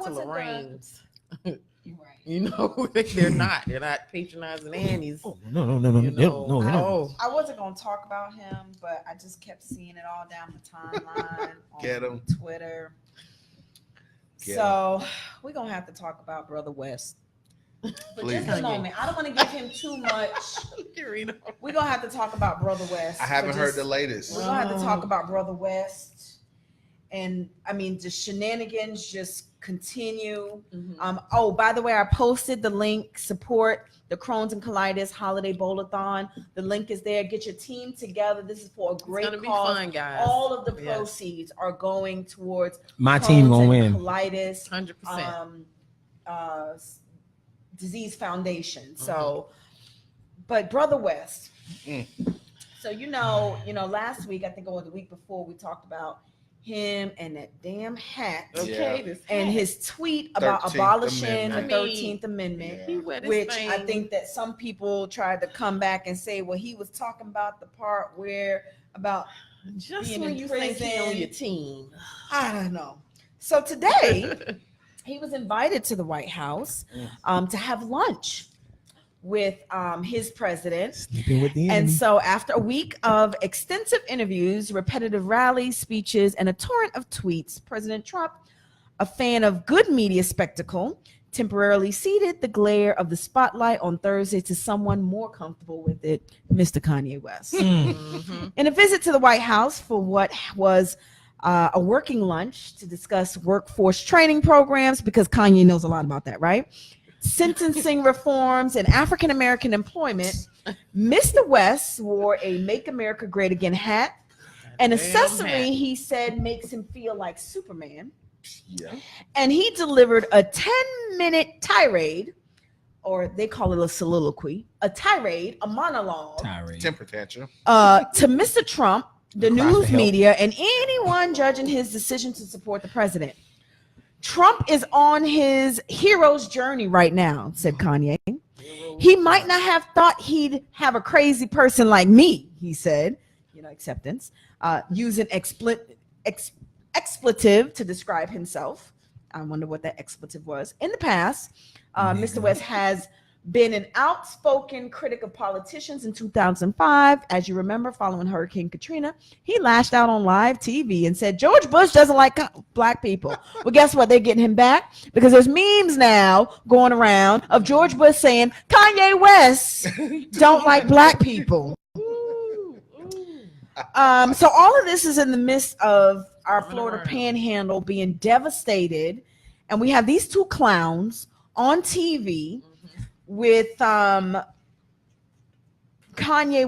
to Lorraine's. Right. They're not patronizing nannies. Oh, no. No. I wasn't gonna talk about him, but I just kept seeing it all down the timeline on Twitter. So we're gonna have to talk about Brother West. But Please. just a moment. I don't want to give him too much. We're gonna have to talk about Brother West. I haven't heard the latest. We're gonna have to talk about Brother West. And I mean, the shenanigans just continue. Oh, by the way, I posted the link. Support the Crohn's and Colitis Holiday Bowl-a-thon. The link is there. Get your team together. This is for a great cause. Be fun, guys. All of the proceeds are going towards my team gonna win. Colitis, 100%. Disease Foundation. So, but Brother West. So last week, I think it was the week before, we talked about him and that damn hat. Okay. And his tweet about abolishing the 13th Amendment, which I think that some people tried to come back and say, well, he was talking about the part where about just being when in you prison. think he on your team. I don't know. So today he was invited to the White House to have lunch with his president. Sleeping with the enemy. And so after a week of extensive interviews, repetitive rallies, speeches, and a torrent of tweets, President Trump, a fan of good media spectacle, temporarily ceded the glare of the spotlight on Thursday to someone more comfortable with it, Mr. Kanye West. In a visit to the White House for what was a working lunch to discuss workforce training programs, because Kanye knows a lot about that, right? Sentencing reforms and African-American employment, Mr. West wore a Make America Great Again hat, an accessory he said makes him feel like Superman. Yeah. And he delivered a 10-minute tirade, or they call it a soliloquy, a tirade, a monologue, Temper tantrum, to Mr. Trump, the news media, and anyone judging his decision to support the president. Trump is on his hero's journey right now, said Kanye. He might not have thought he'd have a crazy person like me, he said, acceptance, using expletive to describe himself. I wonder what that expletive was. In the past, Mr. West has been an outspoken critic of politicians. In 2005, as you remember, following Hurricane Katrina, he lashed out on live TV and said George Bush doesn't like black people. Well, guess what? They're getting him back because there's memes now going around of George Bush saying Kanye West don't like black people. So all of this is in the midst of our Florida Panhandle being devastated, and we have these two clowns on TV with Kanye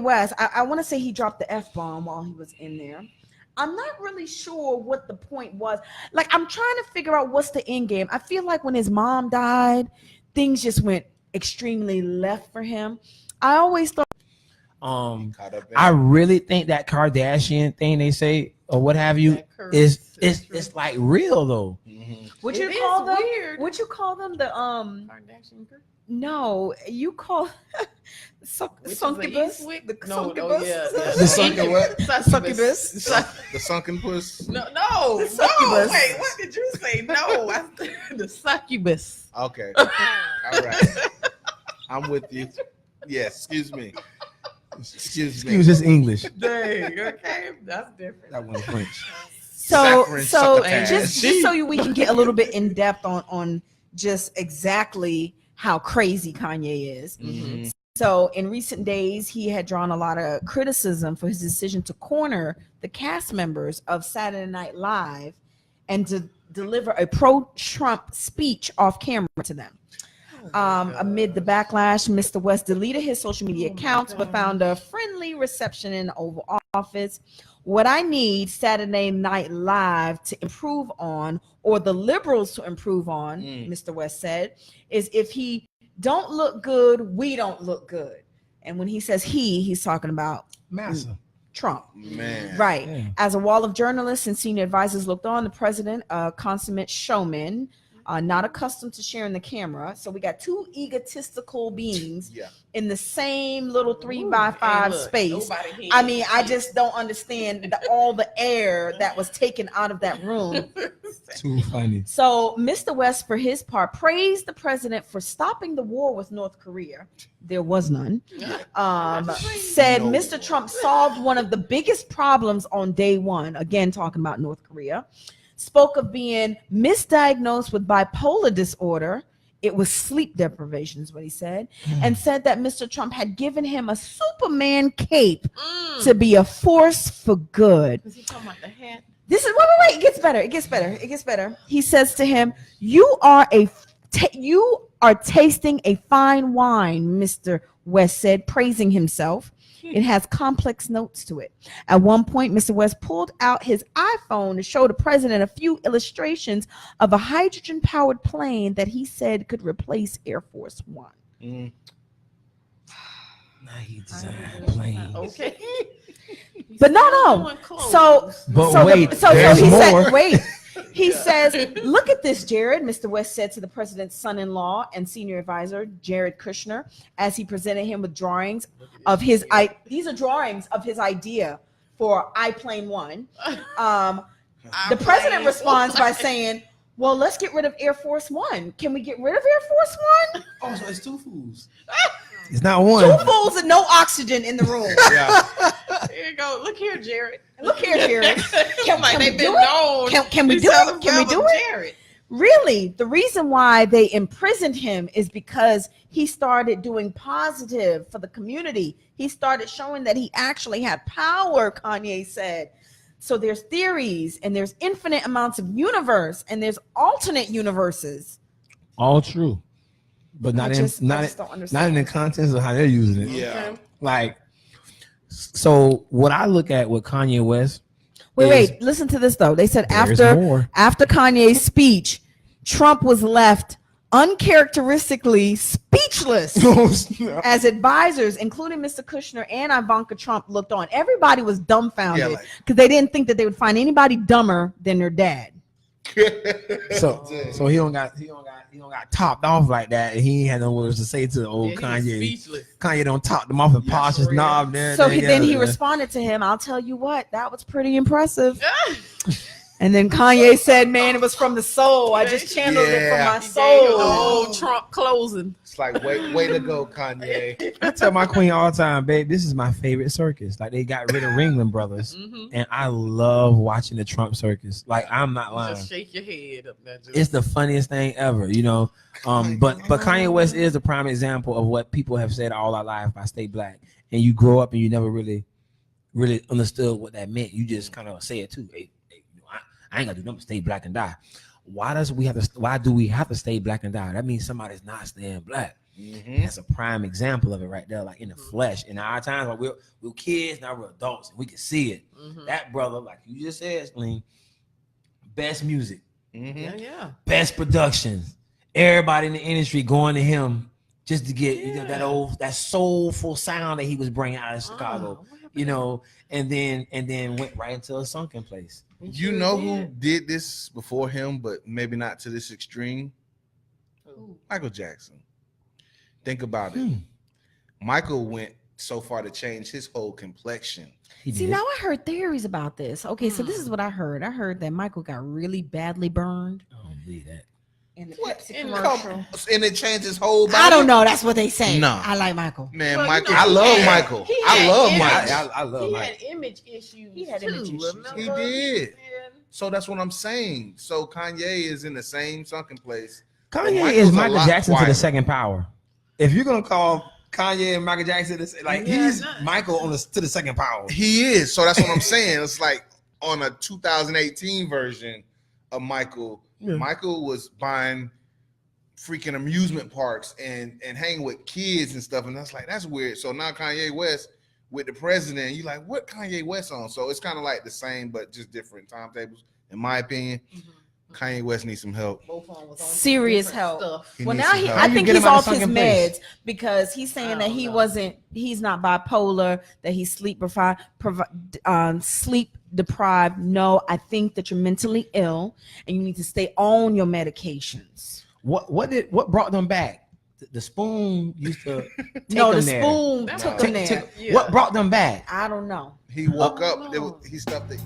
West. I want to say he dropped the F-bomb while he was in there. I'm not really sure what the point was. Like, I'm trying to figure out what's the end game. I feel like when his mom died, things just went extremely left for him. I always thought I really think that Kardashian thing they say or what have you is it's like real though. Would you call them the Kardashian group? No, you call succubus. The succubus. The sunken puss. No. The succubus. Wait, what did you say? No, the succubus. Okay, all right. I'm with you. Yes, excuse me. Excuse this English. Dang, okay, that's different. That one's French. So just so we can get a little bit in depth on just exactly how crazy Kanye is. So in recent days, he had drawn a lot of criticism for his decision to corner the cast members of Saturday Night Live and to deliver a pro-Trump speech off camera to them. Amid the backlash, Mr. West deleted his social media accounts, but found a friendly reception in the Oval Office. What I need Saturday Night Live to improve on, or the liberals to improve on, Mr. West said, is if he don't look good, we don't look good. And when he says he's talking about Massa. Trump. Man. Right. Yeah. As a wall of journalists and senior advisors looked on, the president, a consummate showman, not accustomed to sharing the camera. So we got two egotistical beings in the same little 3x5 space. I mean, I just don't understand all the air that was taken out of that room. Too funny. So Mr. West, for his part, praised the president for stopping the war with North Korea. There was none. Said Mr. Trump solved one of the biggest problems on day one. Again, talking about North Korea. Spoke of being misdiagnosed with bipolar disorder. It was sleep deprivation, is what he said. And said that Mr. Trump had given him a Superman cape to be a force for good. Was he talking about the hat? This is wait. It gets better. It gets better. He says to him, "You are tasting a fine wine," Mr. West said, praising himself. It has complex notes to it. At one point, Mr. West pulled out his iPhone to show the president a few illustrations of a hydrogen-powered plane that he said could replace Air Force One. Now he designed a plane. Okay. But no. So he said, wait. He says, "Look at this, Jared," Mr. West said to the president's son-in-law and senior advisor, Jared Kushner, as he presented him with drawings of his these are drawings of his idea for iPlane One. The president responds by saying, "Well, let's get rid of Air Force One. Can we get rid of Air Force One?" Oh, so it's two fools. It's not one. Two fools and no oxygen in the room. Here you go. Look here, Jared. Look here, Jared. Can we do it? Can we do it? Can we do it? Jared. Really, the reason why they imprisoned him is because he started doing positive for the community. He started showing that he actually had power, Kanye said. So there's theories, and there's infinite amounts of universe, and there's alternate universes. All true, but not in the contents of how they're using it. Yeah. Like, so what I look at with Kanye West. Wait, listen to this though. They said after Kanye's speech, Trump was left uncharacteristically speechless as advisors, including Mr. Kushner and Ivanka Trump, looked on. Everybody was dumbfounded because they didn't think that they would find anybody dumber than their dad. So he don't got topped off like that, and he had no words to say to the old Kanye. Kanye don't top them off and polish his knob there. So then he responded to him, "I'll tell you what, that was pretty impressive." And then Kanye said, "Man, it was from the soul. I just channeled it from my soul." Oh, Trump closing. It's like, way to go, Kanye. I tell my queen all the time, babe, this is my favorite circus. Like, they got rid of Ringling Brothers, and I love watching the Trump circus. Like, I'm not lying. Just shake your head up there. It's the funniest thing ever, you know. But Kanye West is a prime example of what people have said all our life by stay black, and you grow up and you never really understood what that meant. You just kind of say it too. Hey, I ain't gonna do nothing but stay black and die. Why do we have to stay black and die? That means somebody's not staying black. That's a prime example of it right there, like in the flesh. In our times, like we're kids, now we're adults, and we can see it. That brother, like you just said, Sling, best music, best productions. Everybody in the industry going to him just to get that soulful sound that he was bringing out of Chicago, and then went right into a sunken place. You know who did this before him, but maybe not to this extreme? Michael Jackson. Think about it. Michael went so far to change his whole complexion. See, now I heard theories about this. Okay, so this is what I heard. I heard that Michael got really badly burned. I don't believe that. In the Pepsi commercial. And it changed his whole body? I don't know. That's what they say. No. I like Michael. Man, Michael. I love Michael. I love Michael. I love Michael. He had image issues. He had image issues. He did. So that's what I'm saying. So Kanye is in the same sunken place. Kanye is Michael Jackson to the second power. If you're gonna call Kanye and Michael Jackson, he's Michael to the second power. He is. So that's what I'm saying. It's like on a 2018 version of Michael. Michael was buying freaking amusement parks and hanging with kids and stuff, and that's weird. So now Kanye West with the president, you like, what Kanye West on? So it's kind of like the same, but just different timetables, in my opinion. Kanye West needs some help. Serious help. Well, now I think he's off his meds because he's saying that he's not bipolar, that he's sleep deprived. No, I think that you're mentally ill and you need to stay on your medications. What brought them back? The spoon used to take No, the them there. spoon took them there. What brought them back? I don't know. He woke up. He stuffed it.